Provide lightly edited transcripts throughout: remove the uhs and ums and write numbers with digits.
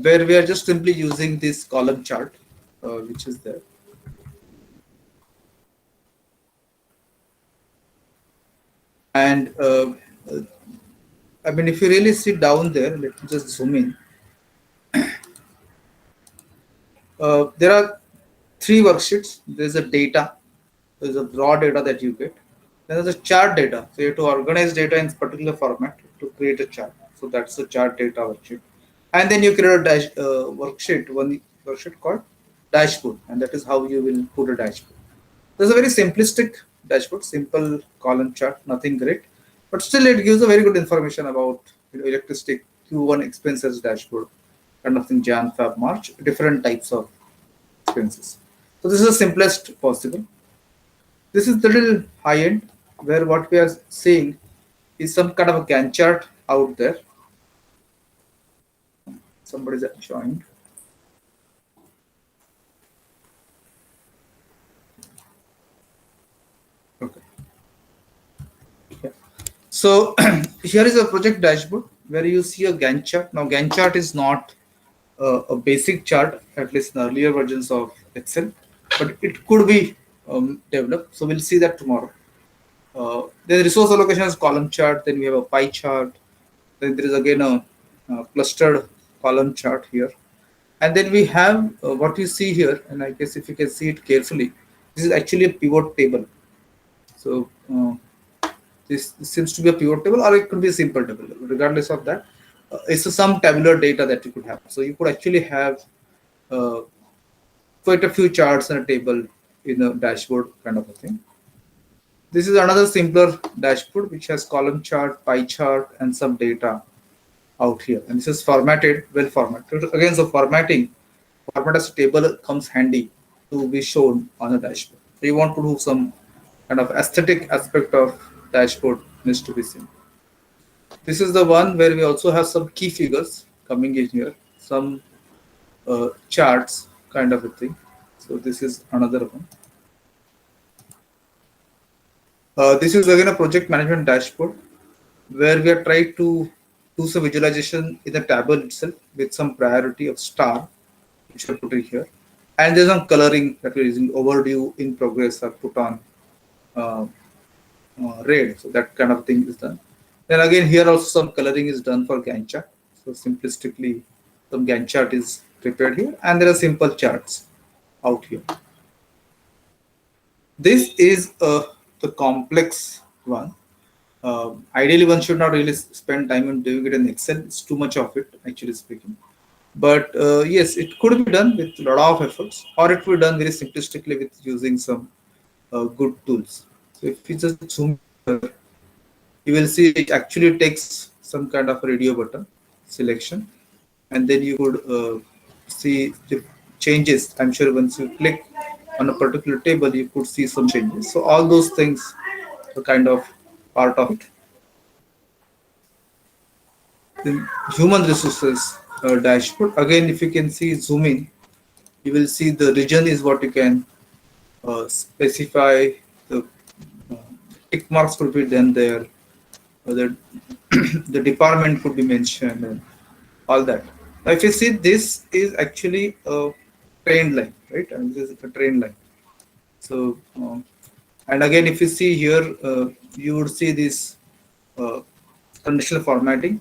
where we are just simply using this column chart, which is there. And I mean, if you really sit down there, let me just zoom in. There are three worksheets. There's a data, there's a raw data that you get. Then there's a chart data. So you have to organize data in particular format to create a chart. So that's the chart data worksheet. And then you create a worksheet, one worksheet called dashboard, and that is how you will put a dashboard. There's a very simplistic dashboard, simple column chart, nothing great, but still it gives a very good information about electricity Q1 expenses dashboard, kind of thing, Jan, Feb, March, different types of expenses. So this is the simplest possible. This is the little high end, where what we are seeing is some kind of a Gantt chart out there. Somebody's joined. Okay. Yeah. So here is a project dashboard where you see a Gantt chart. Now Gantt chart is not a basic chart, at least in earlier versions of Excel, but it could be developed. So we'll see that tomorrow. The resource allocation is column chart. Then we have a pie chart. Then there is again a clustered column chart here. And then we have what you see here, and I guess if you can see it carefully, this is actually a pivot table. So this seems to be a pivot table, or it could be a simple table. Regardless of that, it's some tabular data that you could have. So you could actually have uh, quite a few charts in a table in a dashboard kind of a thing. This is another simpler dashboard which has column chart, pie chart, and some data out here. And this is formatted, well formatted. Again, so format as a table comes handy to be shown on the dashboard. So you want to do some kind of aesthetic aspect of dashboard needs to be seen. This is the one where we also have some key figures coming in here, some charts kind of a thing. So this is another one. This is again a project management dashboard where we are trying to do some visualization in the table itself with some priority of star, which I put it here. And there's some coloring that we're using, overdue, in progress, are put on uh, red. So that kind of thing is done. Then again, here also some coloring is done for Gantt chart. So simplistically, some Gantt chart is prepared here, and there are simple charts out here. This is the complex one. Ideally, one should not really spend time on doing it in Excel. It's too much of it, actually speaking. But yes, it could be done with a lot of efforts, or it could be done very simplistically with using some good tools. So if you just zoom here, you will see it actually takes some kind of a radio button selection, and then you could see the changes. I'm sure once you click on a particular table, you could see some changes. So all those things are kind of part of it. The human resources dashboard. Again, if you can see, zoom in, you will see the region is what you can specify. The uh, tick marks could be done there. The, the department could be mentioned and all that. Now, if you see, this is actually a train line, right? And this is a train line. So, and again, if you see here, you would see this conditional formatting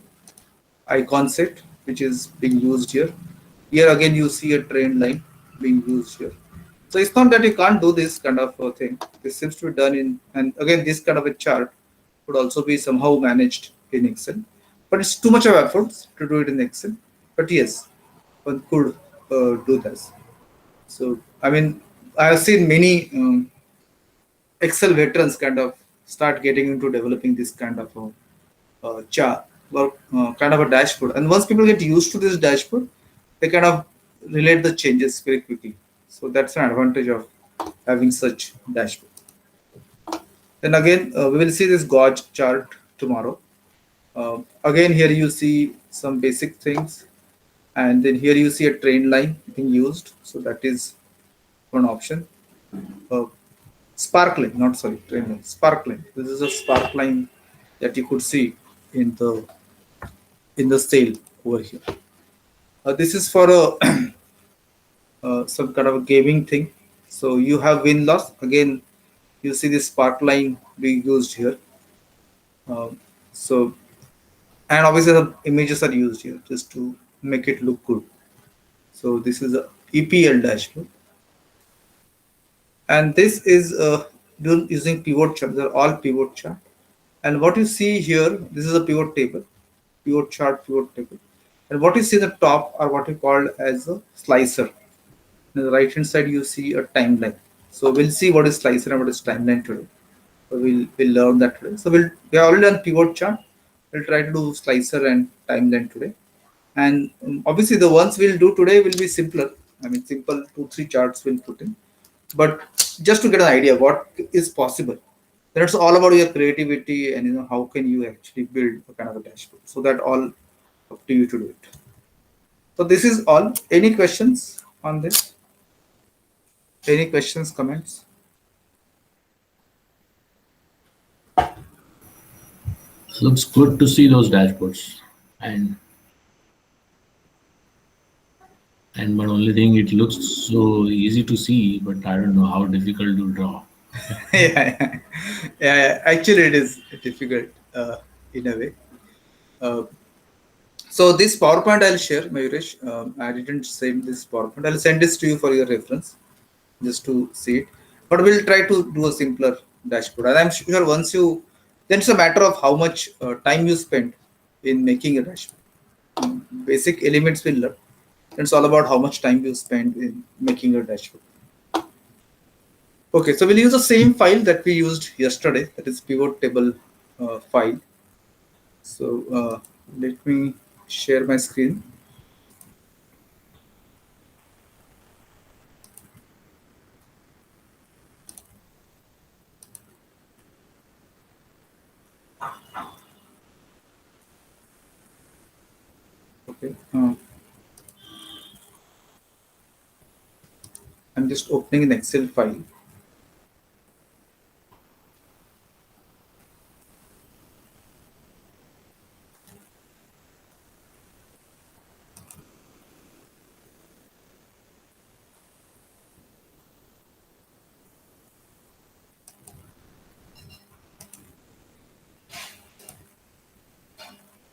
icon set, which is being used here. Here again, you see a train line being used here. So it's not that you can't do this kind of a thing. This seems to be done in, and again, this kind of a chart could also be somehow managed in Excel. But it's too much of effort to do it in Excel. But yes, one could do this. So, I mean, I have seen many Excel veterans kind of start getting into developing this kind of chart or kind of a dashboard. And once people get used to this dashboard, they kind of relate the changes very quickly. So that's an advantage of having such dashboard. Then again, we will see this gauge chart tomorrow. Again, here you see some basic things, and then here you see a train line being used. So that is one option. Uh, sparkling, not sorry, train line, sparkling. This is a spark line that you could see in the cell over here. This is for a some kind of a gaming thing. So you have win loss again. You see this spark line being used here. Um, so and obviously the images are used here just to make it look good. So this is a EPL dashboard, and this is done using pivot chart. They're all pivot chart. And what you see here, this is a pivot table, pivot chart, pivot table. And what you see the top are what we call as a slicer. On the right hand side, you see a timeline. So we'll see what is slicer and what is timeline today. So we'll learn that today. So we have already done pivot chart. We'll try to do slicer and timeline today. And obviously the ones we'll do today will be simpler. I mean, simple 2-3 charts we'll put in. But just to get an idea what is possible, then it's all about your creativity and how can you actually build a kind of a dashboard. So that all up to you to do it. So this is all. Any questions on this? Any questions, comments? Looks good to see those dashboards. And but only thing, it looks so easy to see, but I don't know how difficult to draw. Yeah, yeah, yeah. Actually, it is difficult in a way. Uh, so this PowerPoint I'll share, Mayuresh. I didn't send this PowerPoint. I'll send this to you for your reference, just to see it. But we'll try to do a simpler dashboard. And I'm sure once you, then it's a matter of how much time you spend in making a dashboard. Basic elements will learn. It's all about how much time you spend in making a dashboard. Okay, so we'll use the same file that we used yesterday, that is pivot table file. So let me share my screen. Okay, I'm just opening an Excel file.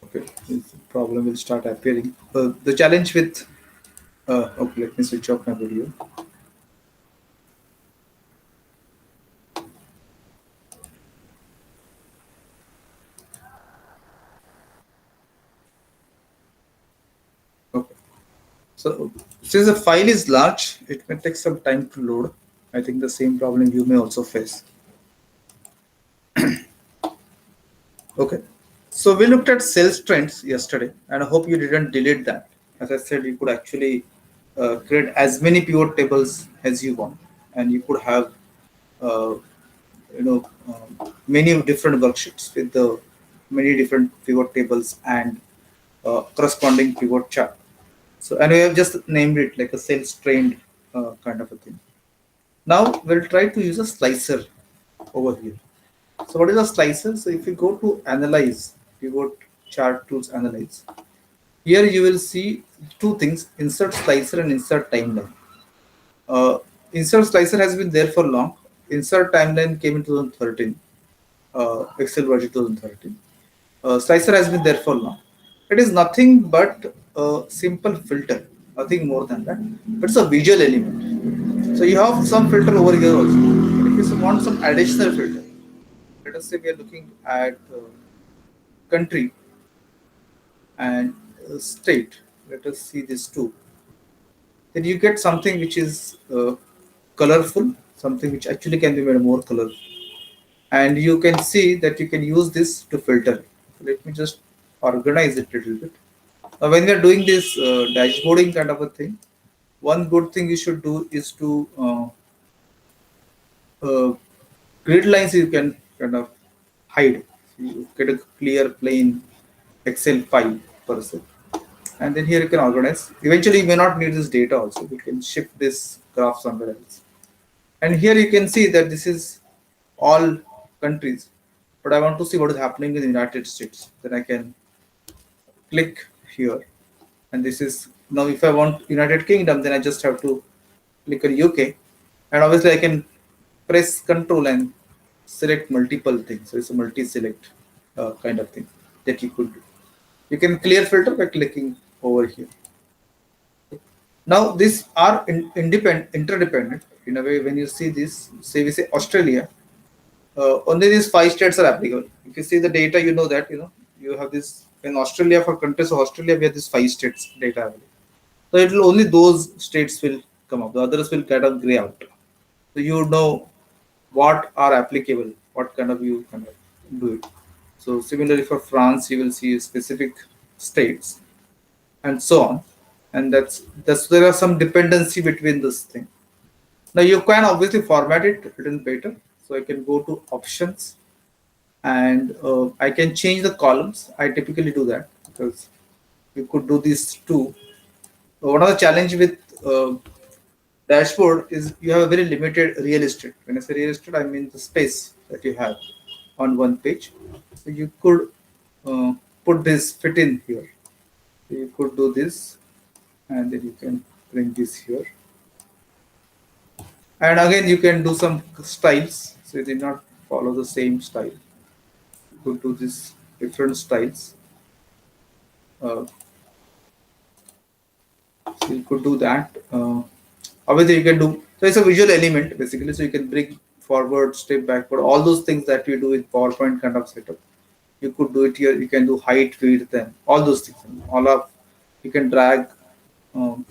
Okay, this problem will start appearing. The challenge with okay, let me switch off my video. Okay, so since the file is large, it may take some time to load. I think the same problem you may also face. Okay, so we looked at sales trends yesterday, and I hope you didn't delete that. As I said, you could actually create as many pivot tables as you want, and you could have uh, many different worksheets with the many different pivot tables and corresponding pivot chart. So, and we have just named it like a sales trend kind of a thing. Now we'll try to use a slicer over here. So what is a slicer? So if you go to analyze, pivot chart tools analyze, here you will see two things: insert slicer and insert timeline. Uh, Insert slicer has been there for long. Insert timeline came in 2013, Excel version 2013. Slicer has been there for long. It is nothing but a simple filter, nothing more than that. But it's a visual element. So you have some filter over here also. But if you want some additional filter, let us say we are looking at country and state. Let us see these two. Then you get something which is colorful, something which actually can be made more colorful. And you can see that you can use this to filter. So let me just organize it a little bit. When we are doing this dashboarding kind of a thing, one good thing you should do is to uh, grid lines you can kind of hide. So you get a clear plain Excel file per se. And then here you can organize. Eventually you may not need this data also. You can shift this graph somewhere else. And here you can see that this is all countries. But I want to see what is happening in the United States. Then I can click here, and this is Now if I want United Kingdom, then I just have to click on UK, and obviously I can press Control and select multiple things. So it's a multi-select kind of thing that you could do. You can clear filter by clicking over here. Now these are interdependent in a way. When you see this, say we say Australia, only these five states are applicable. If you see the data, you know that you have this in Australia for countries of Australia, we have this five states data available. So it will only those states will come up. The others will kind of gray out. So you know what are applicable, what kind of you kind of do it. So similarly for France, you will see specific states and so on, and that's there are some dependency between this thing. Now you can obviously format it a little better. So I can go to options, and I can change the columns. I typically do that because you could do this too. One of the challenge with dashboard is you have a very limited real estate. When I say real estate, I mean the space that you have on one page. So you could put this fit in here. So you could do this, and then you can bring this here. And again, you can do some styles. So you did not follow the same style. You could do this different styles. Uh, so you could do that. Obviously, you can do. So it's a visual element basically. So you can bring forward, step backward, all those things that we do with PowerPoint kind of setup. You could do it here. You can do height, width, and all those things. All of you can drag. You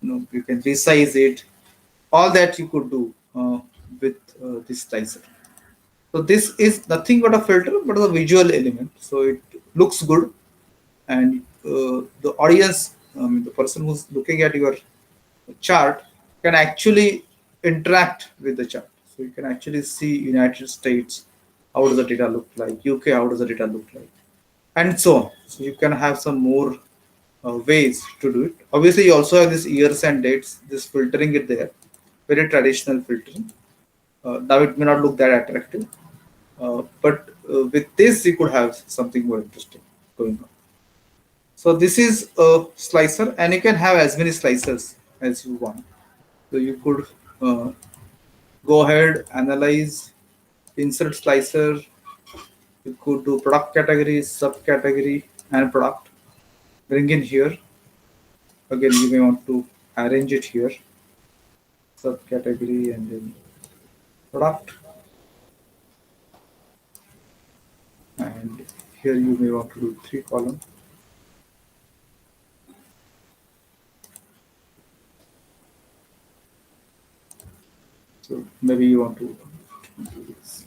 can resize it. All that you could do with this slicer. So this is nothing but a filter, but a visual element. So it looks good, and the audience, the person who's looking at your chart, can actually interact with the chart. So you can actually see United States, how does the data look like, UK, how does the data look like, and so on. So you can have some more ways to do it. Obviously, you also have this years and dates, this filtering it there, very traditional filtering. Now it may not look that attractive, but with this you could have something more interesting going on. So this is a slicer, and you can have as many slicers as you want. So you could uh, go ahead, analyze, insert slicer. You could do product category, subcategory, and product. Bring in here. Again, you may want to arrange it here. Subcategory and then product. And here you may want to do three column. So maybe you want to do this.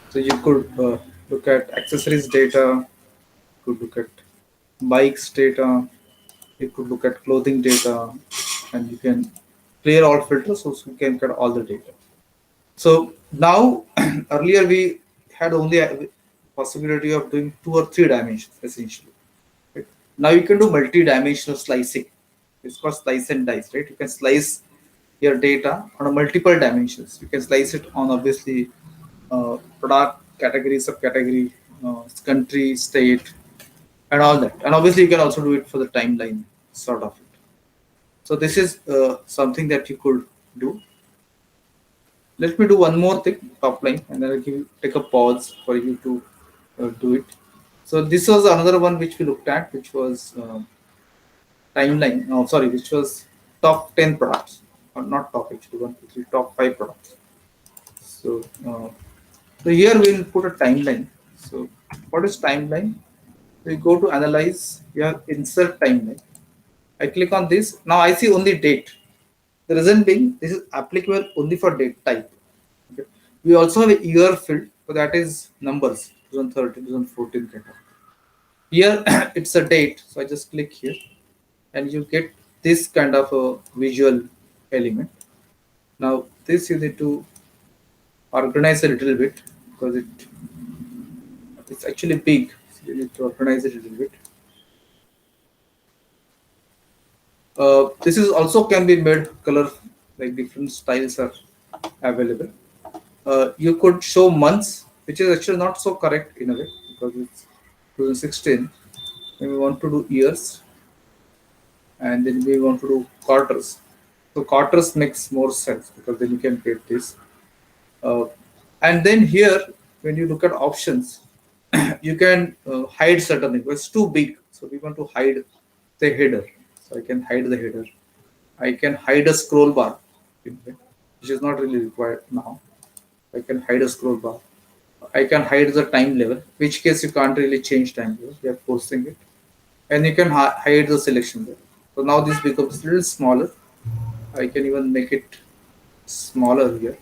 So you could look at accessories data, could look at bikes data, you could look at clothing data, and you can clear all filters so you can get all the data. So now, earlier we had only a possibility of doing 2 or 3 dimensions essentially. Right? Now you can do multi-dimensional slicing. It's called slice and dice, right? You can slice your data on a multiple dimensions. You can slice it on obviously product, category, subcategory, country, state, and all that. And obviously, you can also do it for the timeline sort of it. So this is something that you could do. Let me do one more thing, top line, and then I'll take a pause for you to do it. So this was another one which we looked at, which was timeline. Oh, sorry, which was top 10 products, or not top actually, one, two, three, top 5 products. So, so here we'll put a timeline. So what is timeline? We go to analyze. You have insert timeline. I click on this. Now I see only date. The reason being this is applicable only for date type. Okay. We also have a year field, so that is numbers 2013, 2014 kind of. Here it's a date, so I just click here, and you get this kind of a visual element. Now this you need to organize a little bit because it's actually big. So you need to organize it a little bit. This is also can be made color, like different styles are available. You could show months, which is actually not so correct in a way because it's 2016, when we want to do years, and then we want to do quarters. So quarters makes more sense because then you can get this. Uh, and then here, when you look at options, you can hide certain things. It's too big, so we want to hide the header. So I can hide the header. I can hide a scroll bar, which is not really required now. I can hide a scroll bar. I can hide the time level, which case you can't really change time level. We are forcing it, and you can hide the selection level. So now this becomes a little smaller. I can even make it smaller here,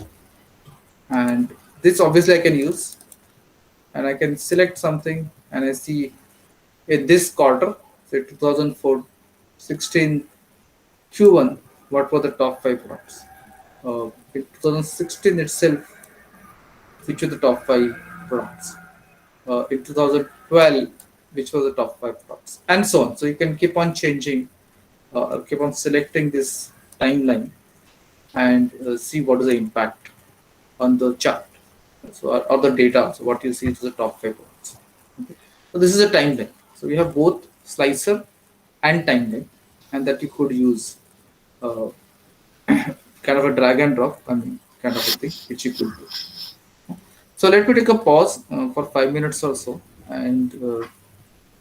and this obviously I can use, and I can select something, and I see in this quarter, say 2016 Q1, what were the top five products? In 2016 itself, which were the top five products? In 2012, which was the top five products, and so on. So you can keep on changing, keep on selecting this timeline and see what is the impact on the chart. So or the data. So what you see is the top five products. Okay. So this is a timeline. So we have both slicer and timeline, and that you could use uh, kind of a drag and drop, I mean, kind of a thing which you could do. So let me take a pause for 5 minutes or so, and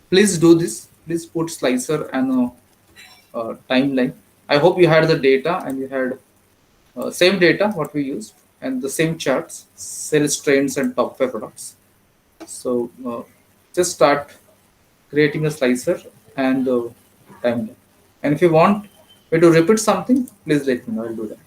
please do this. Please put slicer and timeline. I hope you had the data and you had same data what we used and the same charts, sales trends and top five products. So just start creating a slicer and timeline. And if you want me to repeat something, please let me know. I'll do that.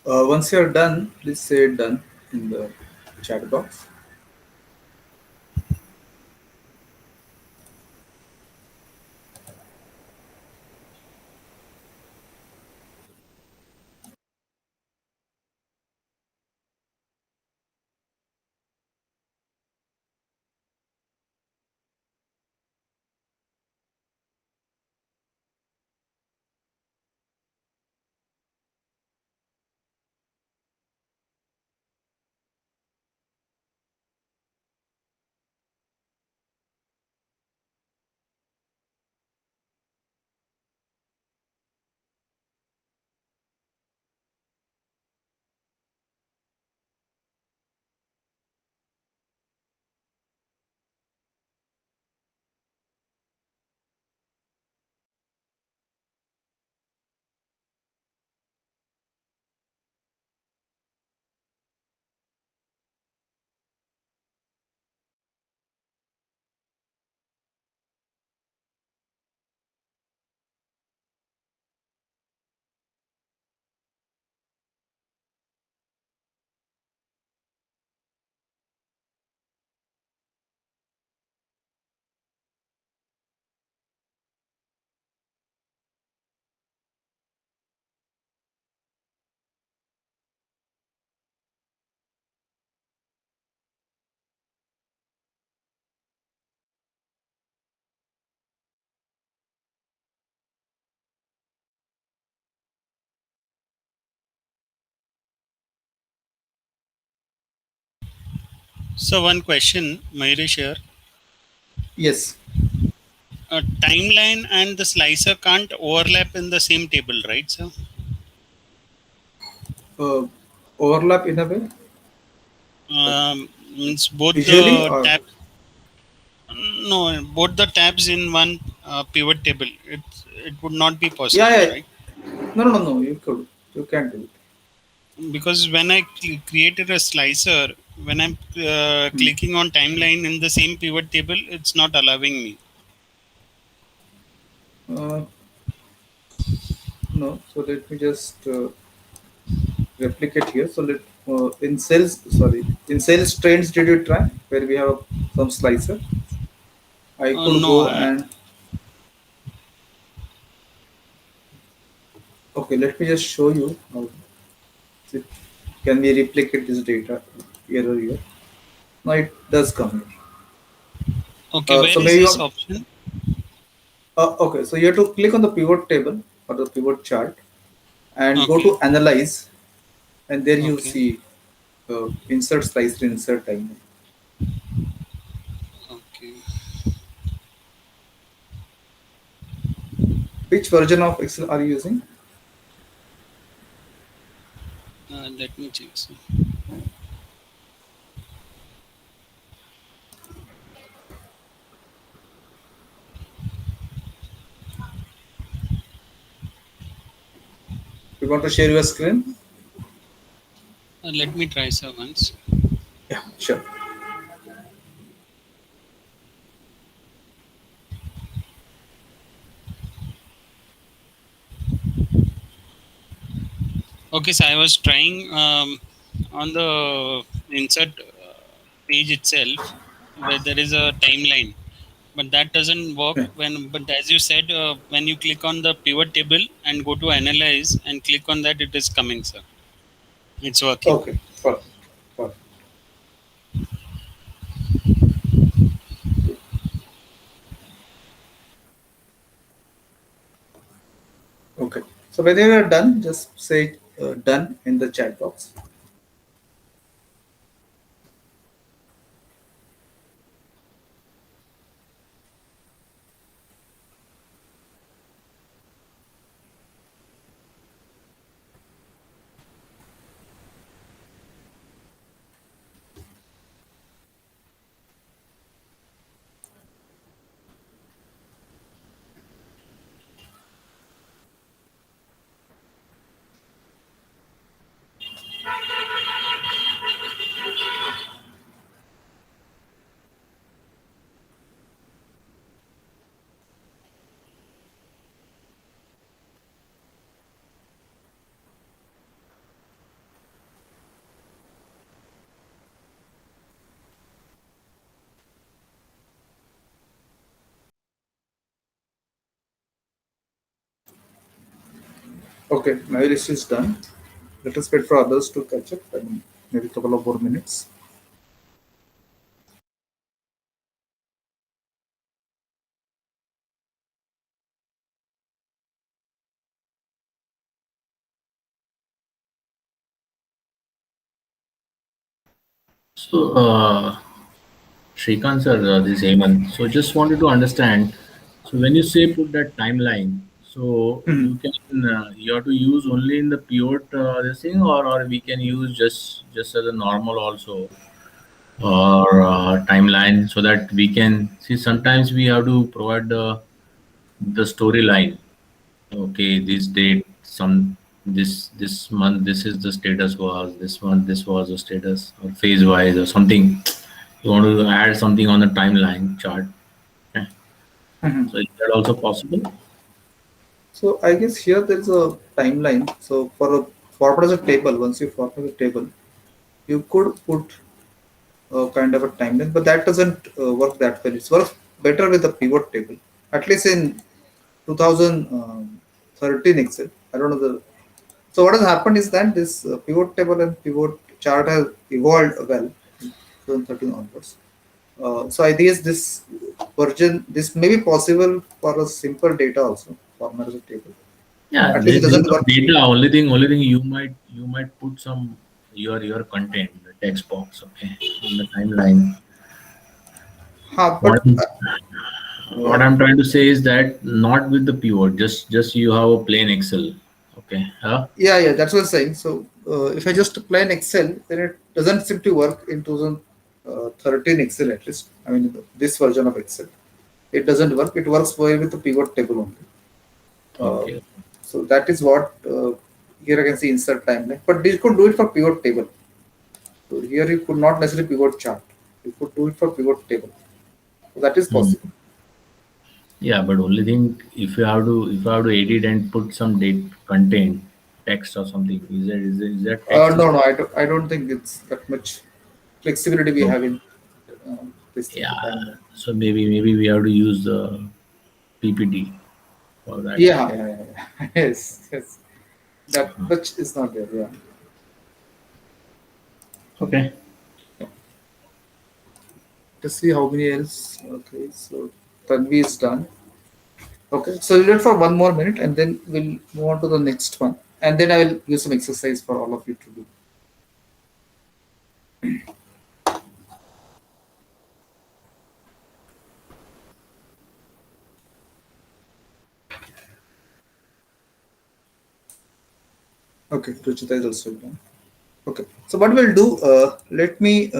Once you're done, please say done in the chat box. So one question, Mayurish here. Yes. A timeline and the slicer can't overlap in the same table, right, sir? Uh, Overlap in a way, like Means both visually the or tabs. No, both the tabs in one pivot table. It would not be yeah, possible, yeah. right? No. You can do it. Because when I created a slicer, when I'm Hmm. clicking on timeline in the same pivot table, it's not allowing me. Uh, no. So let me just replicate here. So let in sales. Sorry, in sales trends. Did you try where we have some slicer? I could No, go and okay. Let me just show you how it, can we replicate this data error here. Now it does come here. okay. Where So is maybe this option? okay. So you have to click on the pivot table or the pivot chart and go Okay, to analyze, and there you okay, see insert slicer, insert timeline. okay. Which version of Excel are you using? Let me check. Sir. You want to share your screen? Let me try, sir, once. Yeah, sure. Okay, so I was trying on the insert page itself where there is a timeline, but that doesn't work Yeah. when. But as you said, when you click on the pivot table and go to analyze and click on that, it is coming, sir. It's working. Okay, perfect. Perfect. Okay. So when you are done, just say done in the chat box. Okay, my list is done. Let us wait for others to catch up. I mean, maybe a couple of more minutes. So, Shrikant sir, this is Hemant. So, just wanted to understand. So, when you say put that timeline, so Hmm. you have to use only in the pivot this thing, or we can use just as a normal also, or timeline, so that we can see. Sometimes we have to provide the storyline. Okay, this date, this month, this is the status was. This month, this was the status, or phase wise, or something. You want to add something on the timeline chart. Okay. Mhm. So is that also possible? So I guess here there is a timeline. So for a format as a table, once you format a table, you could put a kind of a timeline, but that doesn't work that well. It works better with a pivot table. At least in 2013 Excel. I don't know the. So what has happened is that this pivot table and pivot chart has evolved well in 2013 onwards. So I guess this version, this may be possible for a simple data also format as a table. Yeah, At least it there's doesn't no work. data. Only thing you might put some your content, the text box, okay, on the timeline. Ha, What but I'm, what uh, I'm trying to say is that not with the pivot, just you have a plain Excel, okay, huh? yeah, that's what I'm saying. So if I just play an Excel, then it doesn't seem to work in 2013 Excel at least. I mean, this version of Excel. It doesn't work. It works well with the pivot table only. Uh, Okay. so that is what here I can see insert timeline. But this could do it for pivot table. So here you could not necessarily pivot chart. You could do it for pivot table. So that is Hmm. possible. Yeah, but only thing if I have to edit and put some date content text or something, is that text is No, I don't think it's that much flexibility we no. have in this thing, the Yeah, timeline. so maybe we have to use the PPT for that. Yeah. Yes. That much is not there. Yeah. Okay. Let's see how many else. Okay, so Tanvi is done. Okay, so we'll wait for 1 more minute and then we'll move on to the next one. And then I will give some exercise for all of you to do. Okay, Ruchita is also done. Okay, so what we'll do, let me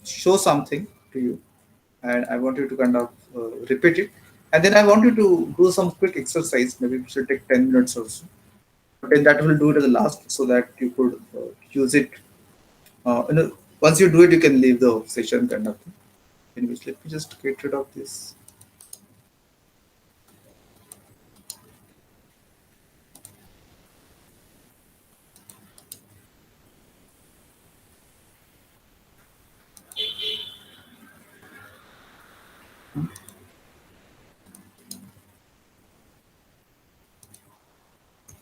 show something to you, and I want you to kind of repeat it. And then I want you to do some quick exercise, maybe it should take 10 minutes or so. But then that will do it at the last so that you could use it. Once you do it, you can leave the session kind of thing. Anyways, let me just get rid of this.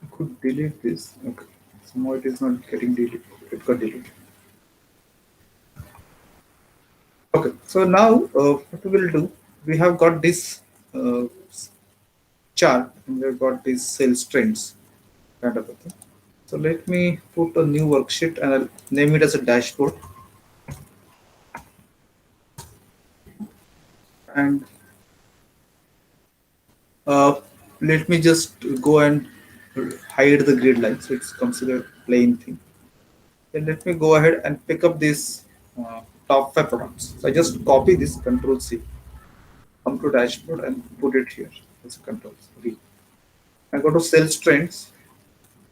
I could delete this. Okay. Somehow it is not getting deleted. It got deleted. Okay. So now what we will do, we have got this uh, chart and we've got these sales trends kind of a thing. So let me put a new worksheet and I'll name it as a dashboard. And uh, let me just go and hide the grid line so it's considered plain thing. Then let me go ahead and pick up this top five products. So I just copy this Control C, come to dashboard and put it here as a Control V. I go to sales trends,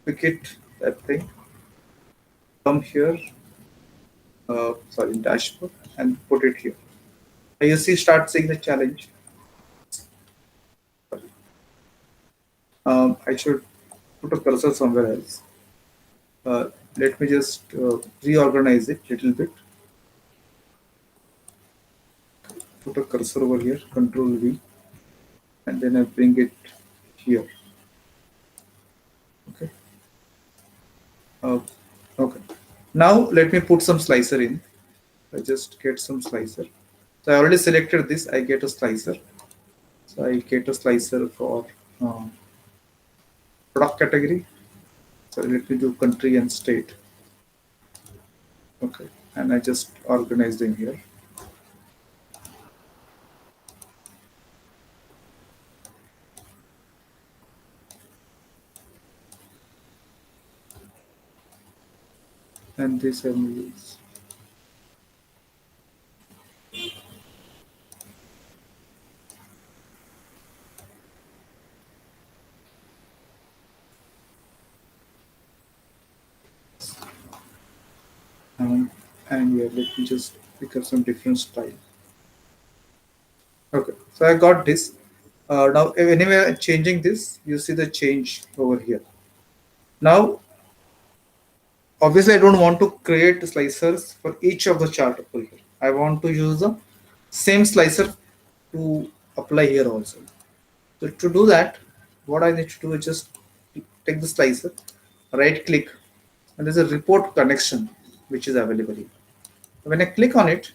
pick it that thing, come here, sorry dashboard and put it here. Now you see start seeing the challenge. I should put a cursor somewhere else. Uh, Let me just reorganize it a little bit. Put a cursor over here, Control V, and then I bring it here. Okay. Uh, okay. Now let me put some slicer in. I just get some slicer. So I already selected this. I get a slicer. So I get a slicer for uh, product category. So let me do country and state. Okay. And I just organize them here. And this I will use. Um, and yeah, let me just pick up some different style. Okay. So I got this. Now, anyway, I'm changing this. You see the change over here. Now, obviously, I don't want to create slicers for each of the chart over here. I want to use the same slicer to apply here also. So to do that, what I need to do is just take the slicer, right click, and there's a report connection which is available here. When I click on it,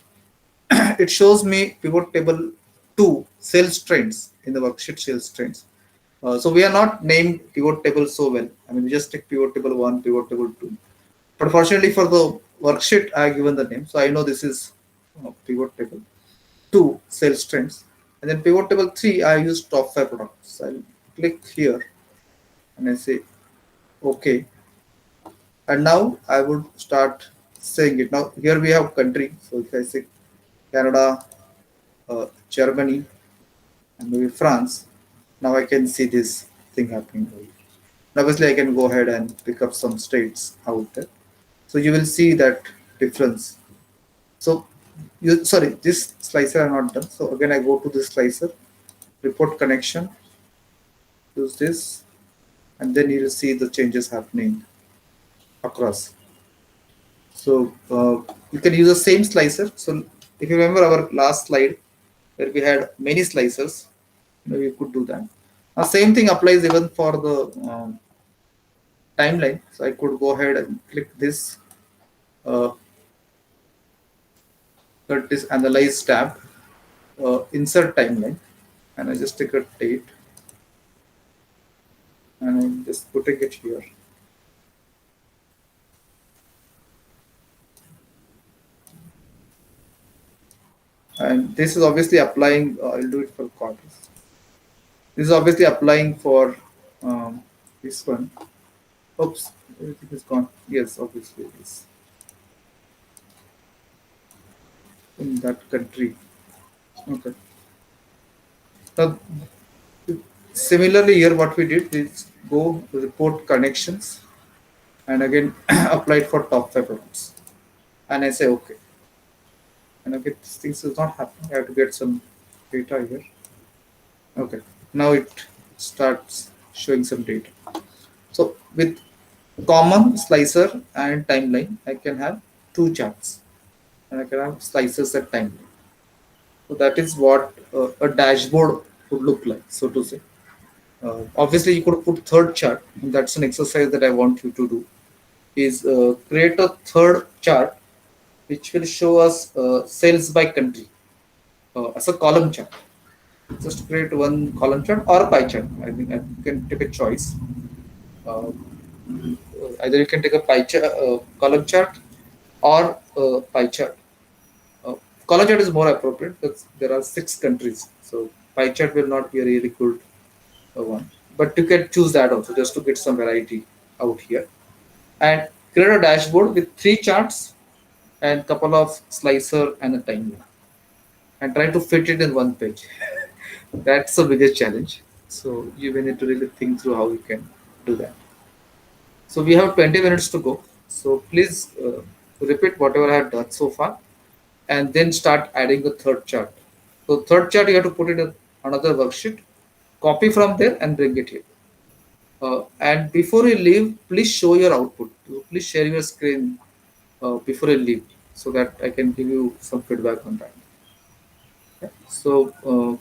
it shows me pivot table 2 sales trends in the worksheet sales trends. So we are not named pivot table so well. I mean, we just take pivot table 1, pivot table 2. But fortunately for the worksheet, I have given the name. So I know this is pivot table 2 sales trends. And then pivot table 3, I use top 5 products. I'll click here and I say OK. And now I would start saying it. Now here we have country. So if I say Canada, Germany, and maybe France, now I can see this thing happening. Obviously, I can go ahead and pick up some states out there. So you will see that difference. So you sorry, this slicer are not done. So again, I go to this slicer, report connection, use this, and then you will see the changes happening across. So you can use the same slicer. So if you remember our last slide where we had many slicers, you could do that. Now same thing applies even for the timeline. So I could go ahead and click this, got this analyze tab, insert timeline, and I just take a date and I'm just putting it here. And this is obviously applying, I'll do it for quarters. This is obviously applying for this one. Oops, everything is gone. Yes, obviously it is in that country. Okay. Now, similarly here what we did is go report connections and again apply it for top 5 products. And I say okay. And again this thing is not happening. I have to get some data here. Okay. Now it starts showing some data. So with common slicer and timeline, I can have 2 charts. And I can have slices at timeline. So that is what a dashboard would look like, so to say. Obviously, you could put third chart, and that's an exercise that I want you to do. Is create a third chart which will show us sales by country as a column chart. Just create one column chart or a pie chart. I think you can take a choice. Uh, Either you can take a pie chart, column chart, or pie chart. Uh, Column chart is more appropriate because there are 6 countries, so pie chart will not be a really good one. But you can choose that also just to get some variety out here. And create a dashboard with 3 charts and couple of slicer and a timeline. And try to fit it in one page. That's the biggest challenge. So you will need to really think through how you can do that. So we have 20 minutes to go. So please repeat whatever I have done so far and then start adding the third chart. So third chart you have to put it in another worksheet, copy from there and bring it here. And before you leave, please show your output. So please share your screen before you leave so that I can give you some feedback on that. Okay. So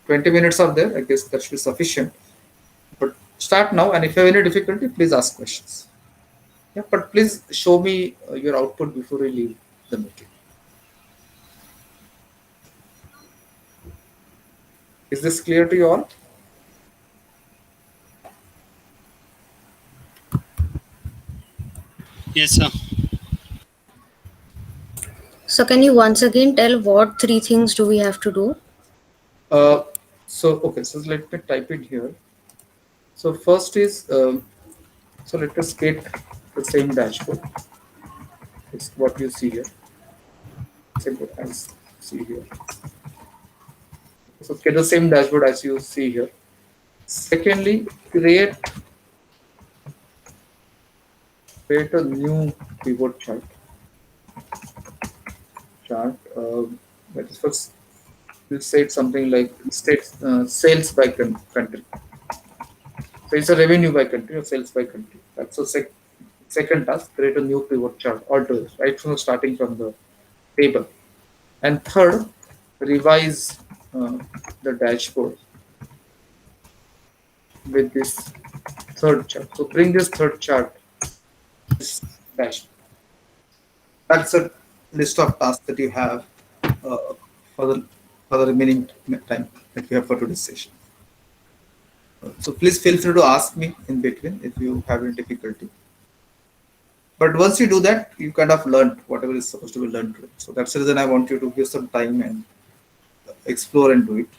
20 minutes are there. I guess that should be sufficient. But start now, and if you have any difficulty, please ask questions. Yeah, but please show me your output before we leave the meeting. Is this clear to you all? Yes, sir. So can you once again tell what three things do we have to do? Uh, okay, so let me type it here. So first is, so let us get the same dashboard. It's what you see here. Simple as see here. So get the same dashboard as you see here. Secondly, create a new pivot chart. That is first we'll say something like states sales by country. So it's a revenue by country or sales by country. That's the second task. Create a new pivot chart altogether, right from starting from the table. And third, revise uh, the dashboard with this third chart. So bring this third chart, this dashboard. That's a list of tasks that you have uh, for the for the remaining time that we have for today's session. So please feel free to ask me in between if you have any difficulty. But once you do that, you kind of learned whatever is supposed to be learned today. So that's the reason I want you to give some time and explore and do it.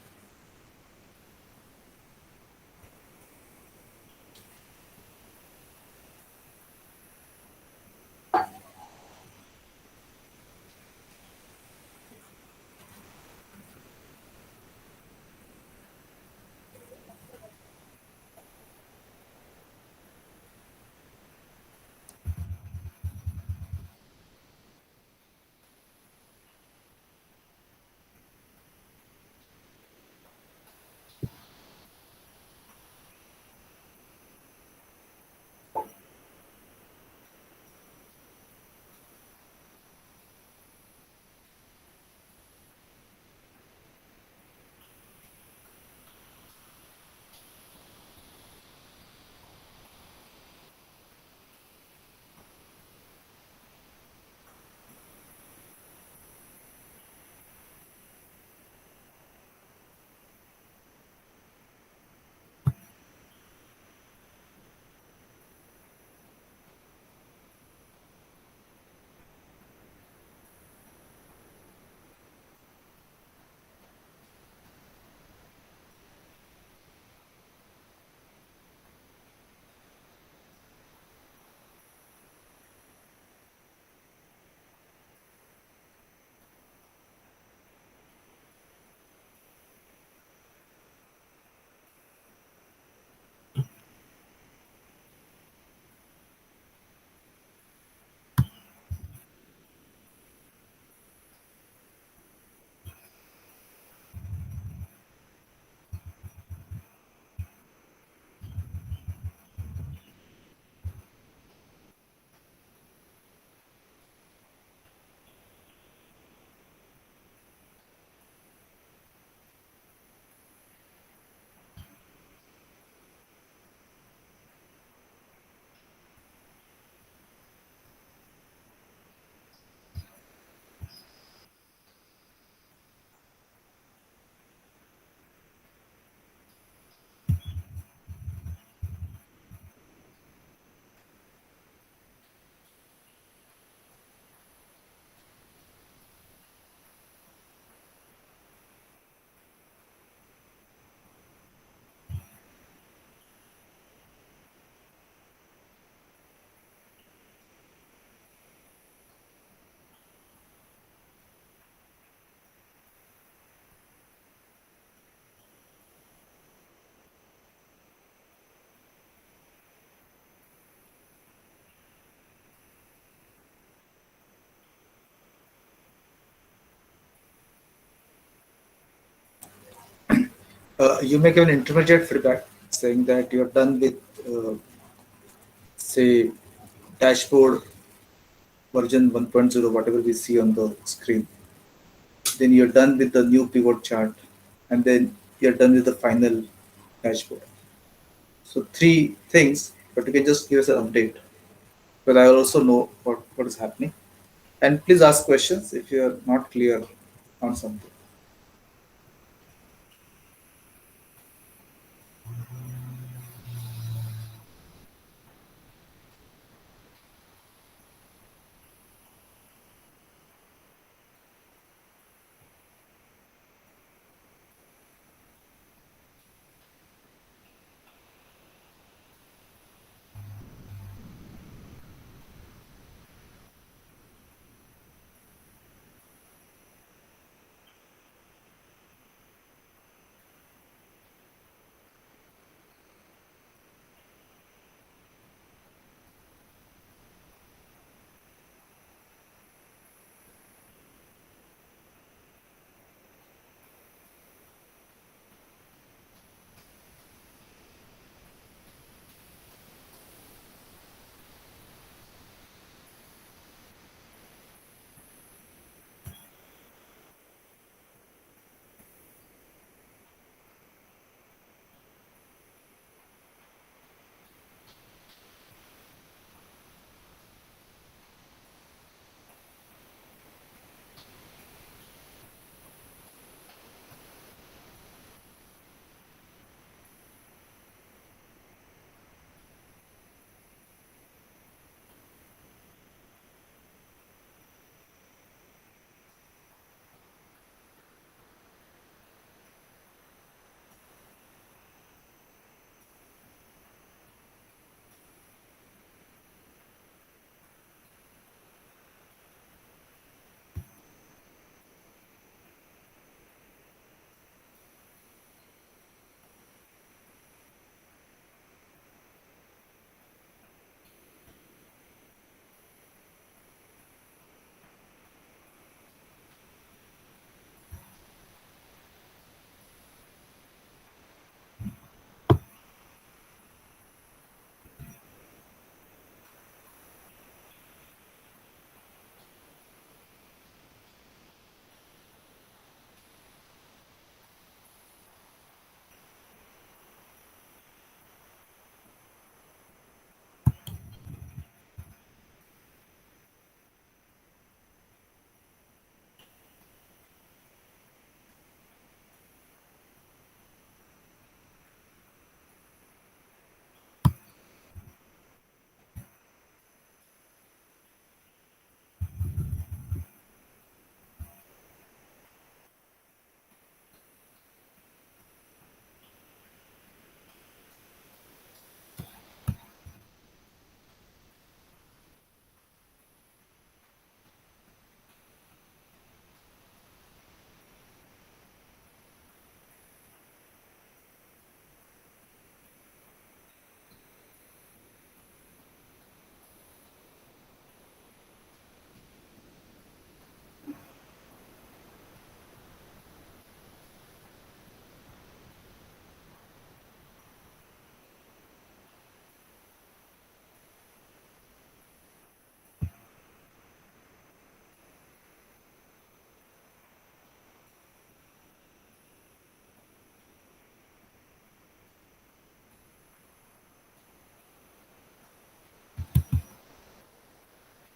You may give an intermediate feedback saying that you're done with, say, dashboard version 1.0, whatever we see on the screen. Then you're done with the new pivot chart, and then you're done with the final dashboard. So three things, but you can just give us an update. but I also know what is happening. And please ask questions if you are not clear on something.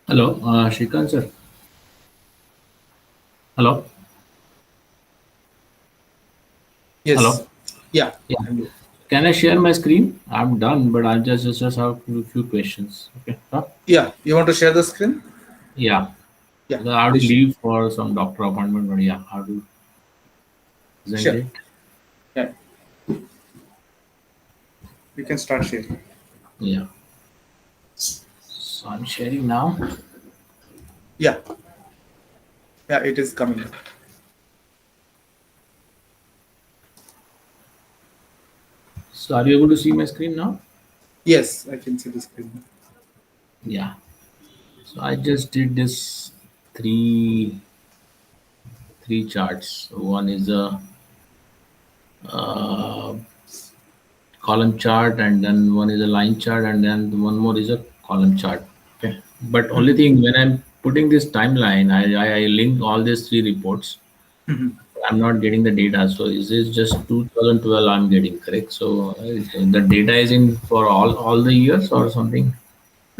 Hello, Shrikant sir. Hello, Yes. hello. Yeah. Yeah. I'm good. Can I share my screen? I'm done, but I just have a few questions. Okay. Huh? Yeah. You want to share the screen? Yeah. Yeah. Because I have to Please share. leave for some doctor appointment, but yeah, how to present Sure. it? Yeah. We can start sharing. Yeah. So I'm sharing now. Yeah. Yeah. It is coming. So are you able to see my screen now? Yes, I can see the screen. Yeah. So I just did this three three charts. One is a uh, column chart, and then one is a line chart, and then one more is a column chart. Okay. But only Mhm. thing when I'm putting this timeline, I link all these three reports. Mhm. I'm not getting the data. So is this just 2012 I'm getting correct? So the data is in for all the years or something?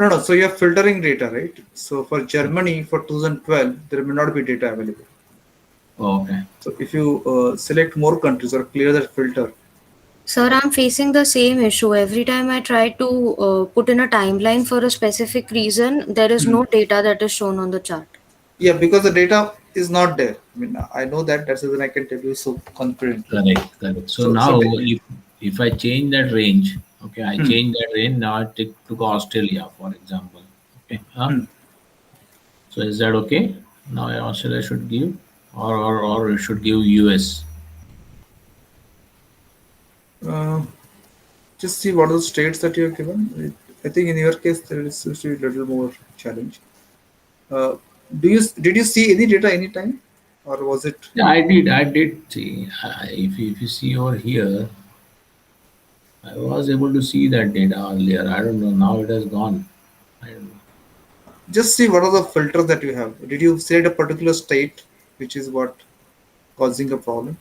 No, no. So you're filtering data, right? So for Germany for 2012, there may not be data available. Okay. So if you select more countries or clear that filter, Sir, I'm facing the same issue. Every time I try to put in a timeline for a specific reason, there is hmm, no data that is shown on the chart. yeah, because the data is not there. I mean, I know that. That's the reason I can tell you so confidently. Correct, correct. So So now, definitely. if I change that range, okay, I Hmm, change that range. Now I take took Australia, for example. Okay, hmm. so is that okay? Now Australia should give, or it should give US. Uh, just see what are the states that you have given. I think in your case there is usually a little more challenge. Uh, did you see any data anytime, or was it? Yeah, I did see. If you see over here, I was able to see that data earlier. I don't know. Now it has gone. I don't know. Just see what are the filters that you have. Did you select a particular state, which is what causing a problem?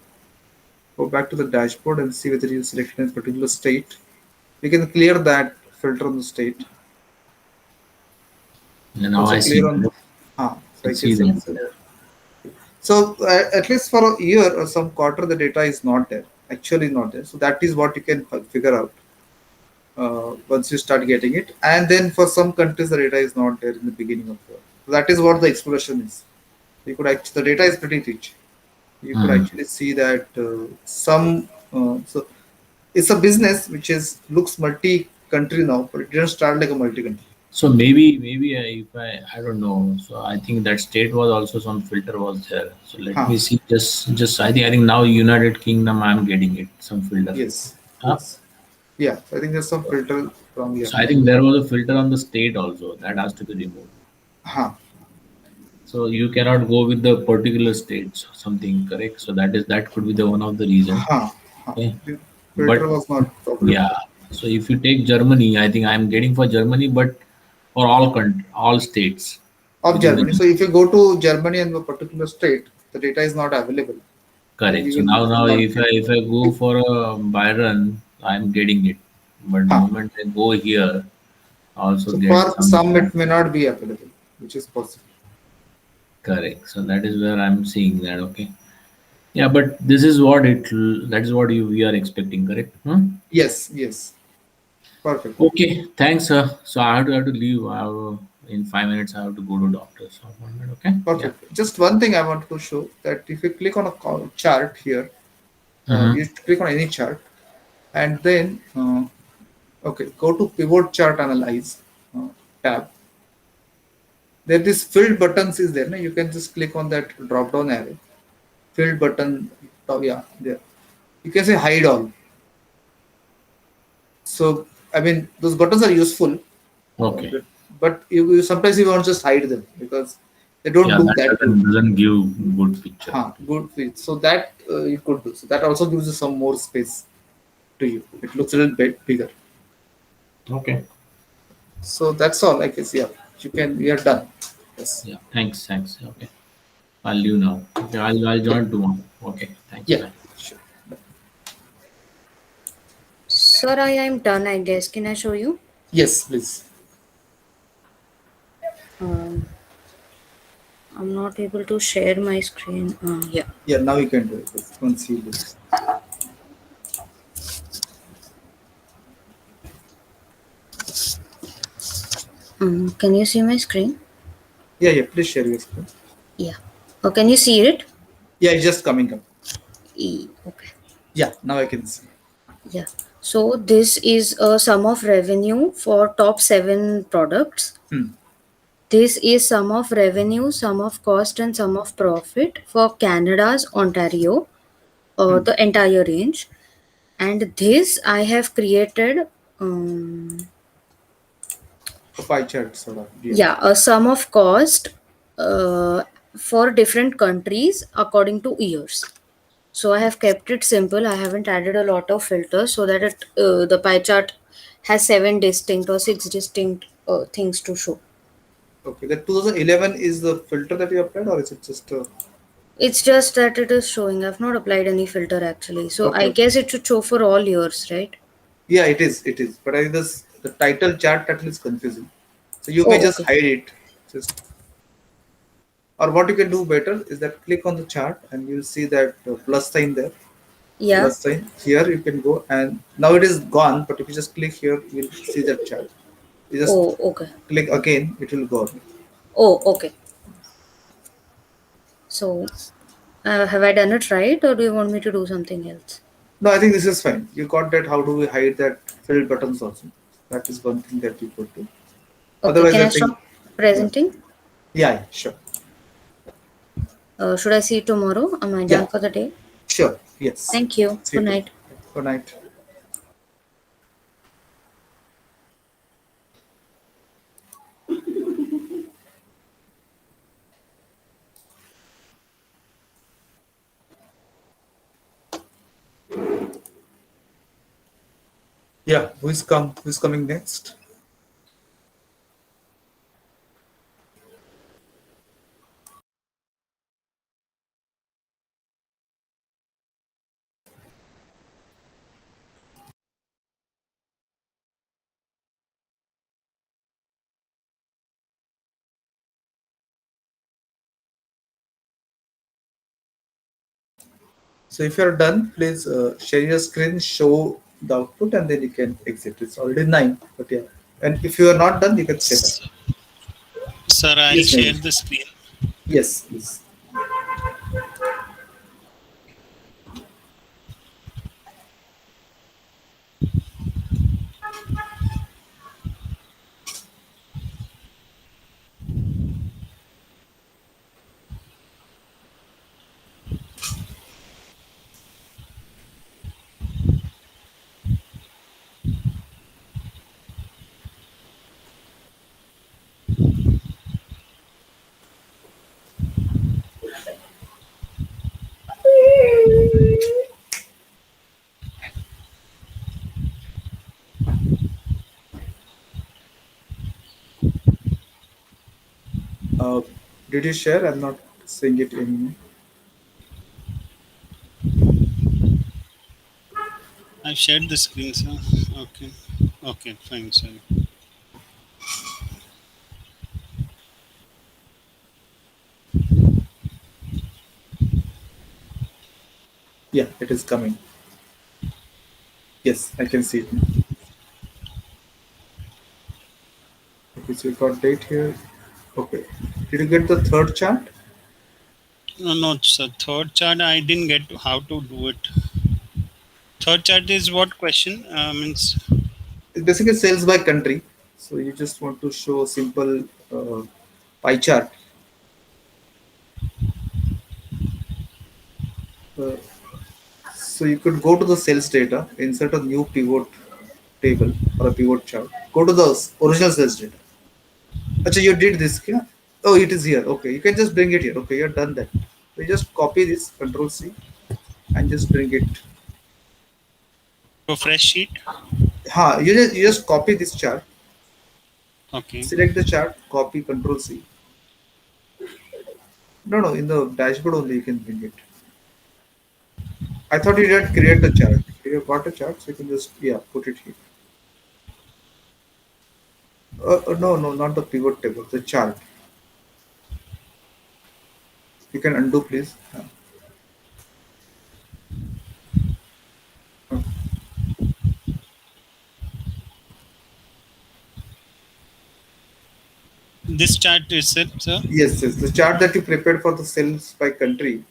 Go back to the dashboard and see whether you selected a particular state. We can clear that filter on the state. And now Also I see clear on. that. So I I can see select. that. So at least for a year or some quarter, the data is not there. Actually, not there. So that is what you can figure out once you start getting it. And then for some countries, the data is not there in the beginning of the. So that is what the exploration is. You could actually, the data is pretty rich. You could Mhm. actually see that some. So it's a business which is looks multi-country now, but it didn't start like a multi-country. So maybe if I don't know. So I think that state was also some filter was there. So let Huh. me see. Just I think now United Kingdom I'm getting it some filter. Yes. Huh? Yes. Yeah. I think there's some filter from here. So I think there was a filter on the state also that has to be removed. Huh. So you cannot go with the particular states or something, correct? So that could be the one of the reason. Huh. Huh. Okay, The filter but was not properly yeah. applied. So if you take Germany, I think I'm getting for Germany, but for all states Of within the Germany. So if you go to Germany and a particular state, the data is not available. Then correct. you So now will not if get. I go for a Byron, I'm getting it. But the Huh. moment I go here, I also So get for some some it may not be available, which is possible. correct. So that is where I'm seeing that. Okay. Yeah, but this is what that is what we are expecting, correct? Hmm? Yes. Yes. Perfect. Okay, thanks, sir. So I have to leave. In 5 minutes. I have to go to doctor's appointment. Okay. Yeah. Perfect. Just one thing I want to show that if you click on a chart here, Mm-hmm. you click on any chart and then okay, go to pivot chart analyze tab. There this filled buttons is there. No? You can just click on that drop down arrow. Filled button. Oh, yeah, there. You can say hide all. So I mean those buttons are useful, uh, Okay. but but sometimes you want to just hide them because they don't Yeah, look that that good. doesn't give good picture. Huh, good fit. So that you could do. So that also gives you some more space to you. It looks a little bit bigger. Okay. So that's all. I guess yeah. You can. We are done. Yes. Yeah. Thanks. Okay. I'll leave now. Okay. I'll Yeah. join tomorrow. Okay. Thanks. Yeah. Bye. Sure. Sir, I am done, I guess. Can I show you? Yes, please. Um, I'm not able to share my screen. Yeah. Yeah. Now you can do it. Once you do. Can you see my screen? Yeah. Yeah. Please share your screen. Yeah. Can you see it? Yeah. It's just coming up. Okay. Yeah. Now I can see. Yeah. So this is a sum of revenue for top 7 products. Hmm. This is sum of revenue, sum of cost, and sum of profit for Canada's Ontario, Hmm. the entire range. And this I have created, um, A pie chart sort of. Yeah. yeah, a sum of cost uh, for different countries according to years. So I have kept it simple. I haven't added a lot of filters so that the pie chart has 7 distinct or 6 distinct things to show. Okay. The 2011 is the filter that you applied, or is it just It's just that it is showing. I've not applied any filter actually. So okay? I Okay. guess it should show for all years, right? Yeah, it is. It is. But I this the title chart title is confusing. So you may Oh, just okay. hide it. Just or what you can do better is that click on the chart and you'll see that plus sign there. Yeah. Plus sign here you can go and now it is gone. But if you just click here, you'll see that chart. You just Oh, okay. click again, it will go away. Oh, okay. So, have I done it right, or do you want me to do something else? No, I think this is fine. You got that. How do we hide that filled buttons also? That is one thing that you could do. Okay. Otherwise, Can I I think, stop yeah, presenting? yeah, sure. Should I see you tomorrow? Am I Yeah, done for the day? sure. Yes. Thank you. See you Good tomorrow. night. Good night. Yeah, who's coming next? So if you're done, please share your screen, show the output, and then you can exit. It's already 9, but yeah. And if you are not done, you can stay back. Sir, I'll Yes, share maybe. the screen. Yes, please. Uh, did you share? I'm not seeing it in. I've shared the screen, sir. Okay. Okay, fine, sorry. Yeah, it is coming. Yes, I can see it now. Okay, so you got date here. Okay. Did you get the third chart? No, no, sir. Third chart, I didn't get how to do it. Third chart is what question? Means It's basically sales by country. So you just want to show a simple pie chart. Uh, so you could go to the sales data, insert a new pivot table or a pivot chart. Go to the original sales data. Actually, you did this, yeah? Oh, it is here. Okay, you can just bring it here. Okay, you're done that. So you just copy this, Control C, and just bring it. for fresh sheet. You just copy this chart, Okay. select the chart, copy, Control C. No, no, in the dashboard only you can bring it. I thought you didn't create the chart. You got a chart, so you can just put it here. No, no, not the pivot table, the chart. You can undo, please. Uh, This chart is it, sir? yes, yes, the chart that you prepared for the sales by country.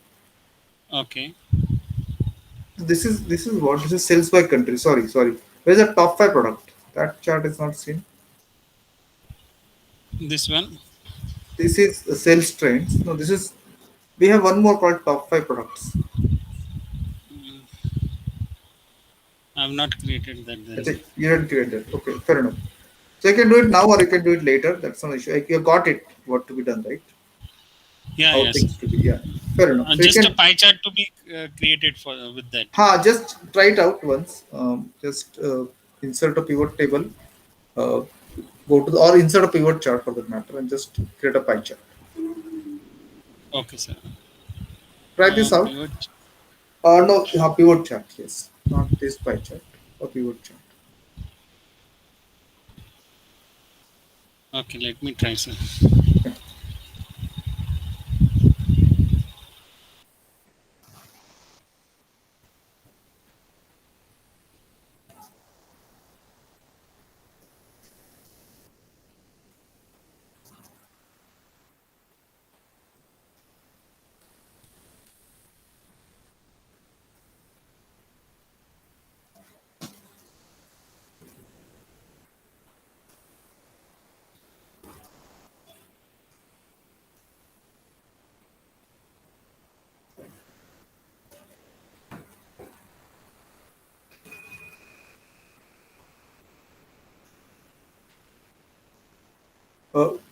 Okay. This is what this is sales by country. Sorry, sorry. Where's the top five product? That chart is not seen. This one. This is sales trends. No, this is we have one more called top five products. I've not created that I then. think you didn't create that. Okay, fair enough. So you can do it now or you can do it later. That's not an issue. Like, you got it. What to be done, right? Yeah, How yes. things to be. Yeah, fair enough. So you Just a can pie chart to be created for with that. just try it out once. Just insert a pivot table. Uh, go to the or insert a pivot chart for that matter and just create a pie chart. Okay, sir. Try this out. Pivot. No, pivot chart. Yes, not this pie chart. A pivot chart. Pivot chart. Pivot chart. Pivot chart. Pivot chart. Pivot chart. Pivot chart. Pivot chart. Pivot chart. Pivot chart. Pivot chart. Pivot chart. Pivot chart. Pivot chart. Pivot chart. Pivot chart. Pivot chart. Pivot chart. Okay, let me try, sir. Yeah.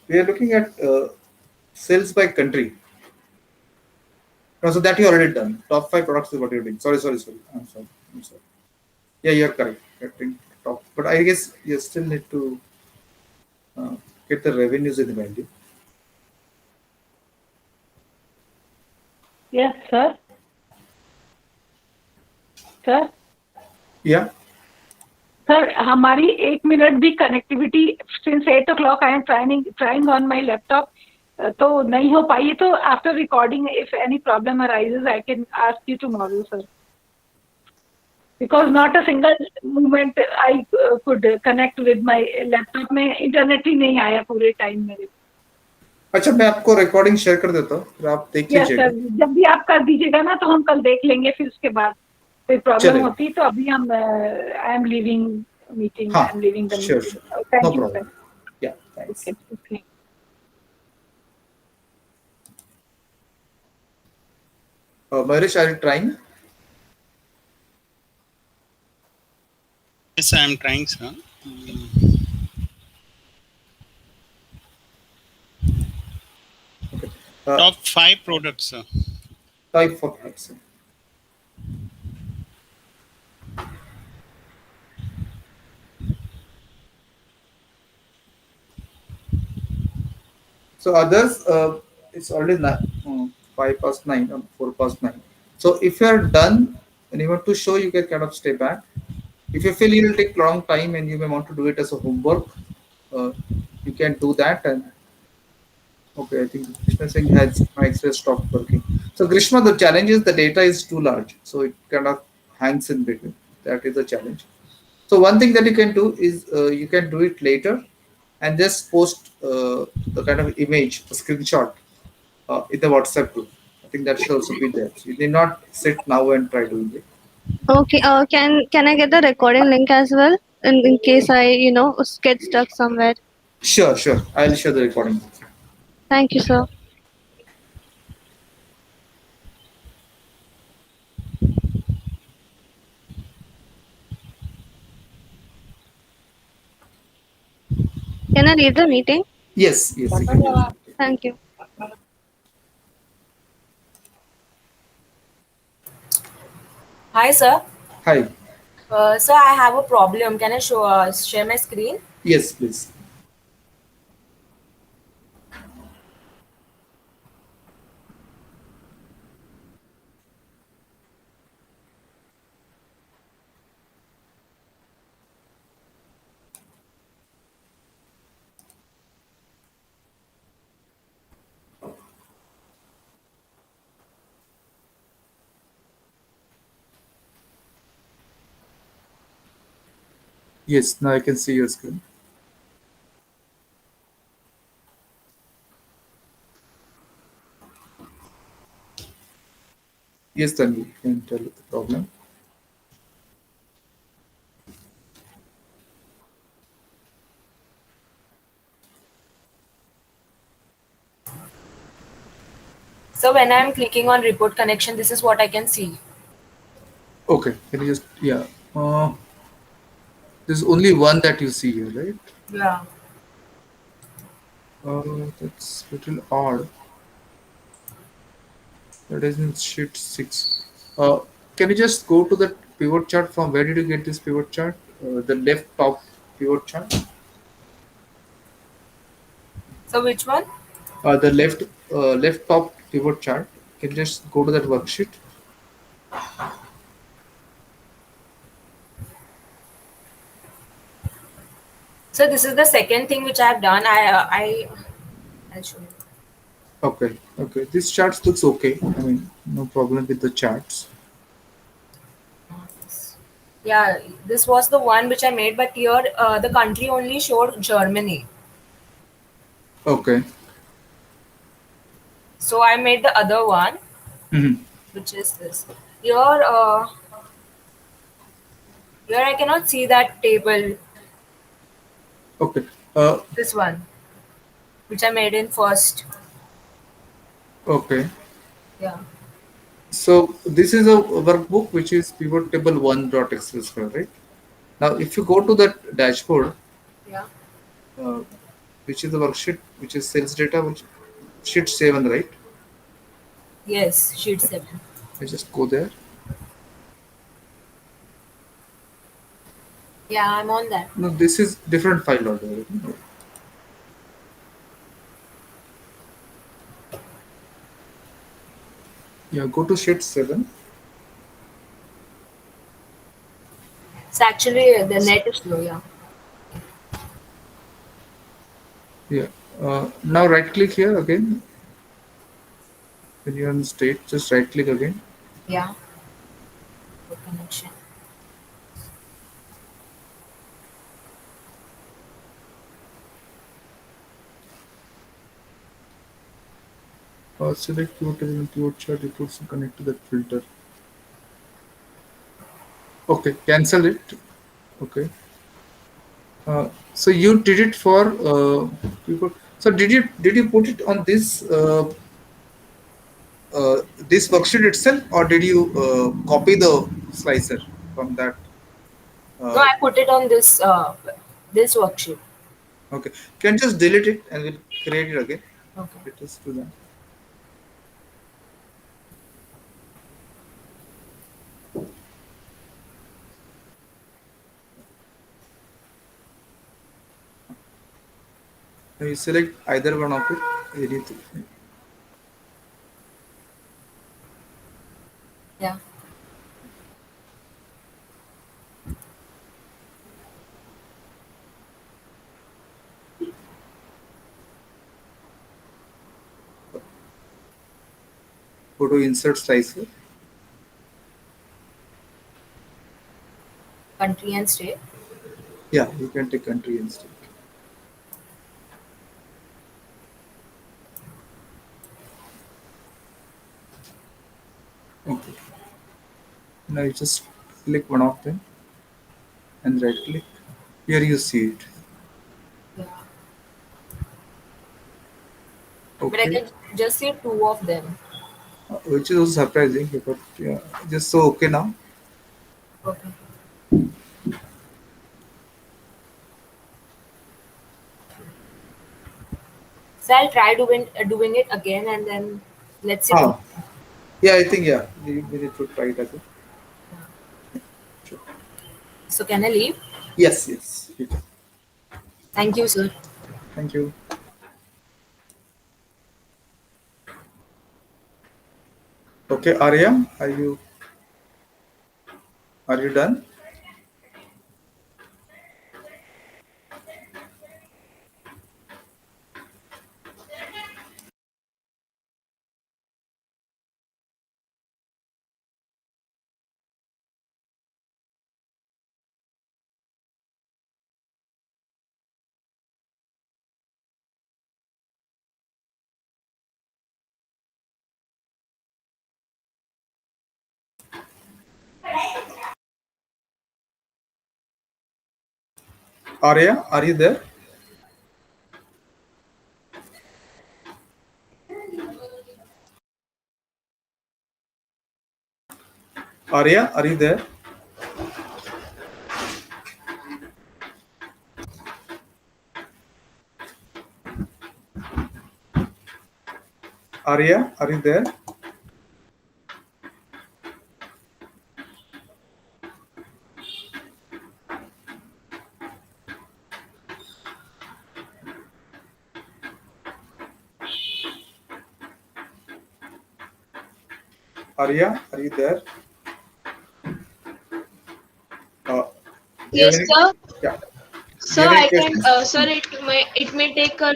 We are looking at sales by country. No, so that you already done. Top five products is what you're doing. Sorry. I'm sorry. I'm sorry. Yeah, you're correct. You're doing top, but I guess you still need to uh, get the revenues in the value. Yes, sir. Sir, Yeah. sir, हमारी 1 minute भी connectivity since 8 o'clock I am trying on my laptop. तो नहीं हो पाई तो after recording if any problem arises I can ask you tomorrow, sir. Because not a single moment I could connect with my laptop में internet ही नहीं आया पूरे time मेरे. अच्छा, मैं आपको रिकॉर्डिंग शेयर कर देता हूँ, फिर आप देख यस लीजिएगा. सर, जब भी आप कर दीजिएगा ना तो हम कल देख लेंगे, फिर उसके बाद कोई प्रॉब्लम चलेगा. होती तो अभी हम आई एम लीविंग मीटिंग, हाँ, I am leaving the sure meeting. Sure, no thank you problem. Sir. Yeah, thanks. Okay okay. Marish, are you trying? Yes, I am trying, sir. Mm, Okay. Top five products, sir. Type for products. So others, it's already 5 past 9 or 4 past 9. So if you are done and you want to show, you can kind of stay back. If you feel it will take long time and you may want to do it as a homework, uh, you can do that. And okay, I think Krishna Singh has my Excel stopped working. So Grishma, the challenge is the data is too large, so it kind of hangs in between. That is the challenge. So one thing that you can do is you can do it later and just post the kind of image, a screenshot in the WhatsApp group. I think that should also be there. So you need not sit now and try doing it. Okay. Can I get the recording link as well in case I get stuck somewhere? Sure. I'll share the recording. Thank you, sir. Can I leave the meeting? Yes, you can do it. Thank you. Hi, sir. Hi. Sir, I have a problem. Can I share my screen? Yes, please. Yes, now I can see your screen. Yes, then we can tell the problem. So when I'm clicking on report connection, this is what I can see. Okay, can you just, yeah. There's only one that you see here, right? Yeah. That's little odd. That is in sheet 6. Uh, can you just go to the pivot chart? From where did you get this pivot chart? The left top pivot chart? So which one? The left top pivot chart. Can you just go to that worksheet? So this is the second thing which I have done. I'll show you. Okay, okay. This charts looks okay. I mean, no problem with the charts. Yeah, this was the one which I made, but here the country only showed Germany. Okay. So I made the other one, Mhm. which is this. Here, here I cannot see that table. Okay. Uh, This one, which I made in first. okay. Yeah. So this is a workbook which is pivot table 1.excel file, right? Now, if you go to that dashboard, Yeah. uh, which is the worksheet, which is sales data, which sheet 7, right? Yes, sheet 7. I just go there. Yeah, I'm on that. No, this is different file order. Yeah, go to sheet 7. It's actually the net is slow. Yeah. Yeah. Now right click here again. When you're on state, just right click again. Yeah. Good connection. Select pivot table and pivot chart reports and connect to that filter. Okay, cancel it. Okay. So you did it for pivot. So did you put it on this worksheet itself, or did you copy the slicer from that? No, Uh, I put it on this worksheet. okay, can just delete it and we'll create it again. Okay. Let us do that. Now you select either one of it. Anything. Yeah. Go to insert slicer. Country and state. Yeah, you can take country instead. Okay. Now you just click one of them and right click. Here you see it. Yeah. But I Okay. can just see two of them. Which is also surprising, but yeah, just so okay now. Okay. So I'll try doing it again and then let's see. Ah, yeah, I think yeah, we need to try it again. Sure. So can I leave? Yes, yes. You can. Thank you, sir. Thank you. Okay, Arya, are you done? Arya, are you there? Arya, are you there? Arya, are you there? Arya, are you there? Uh, do you have Yes, any? sir. Yeah. Do you Sir, have any I can, questions? sir, it may take a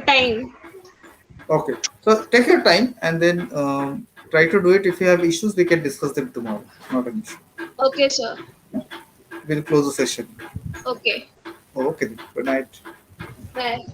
time. Okay. So take your time and then try to do it. If you have issues, we can discuss them tomorrow. Not an issue. Okay, sir. We'll close the session. Okay. Okay. Then. Good night. Bye.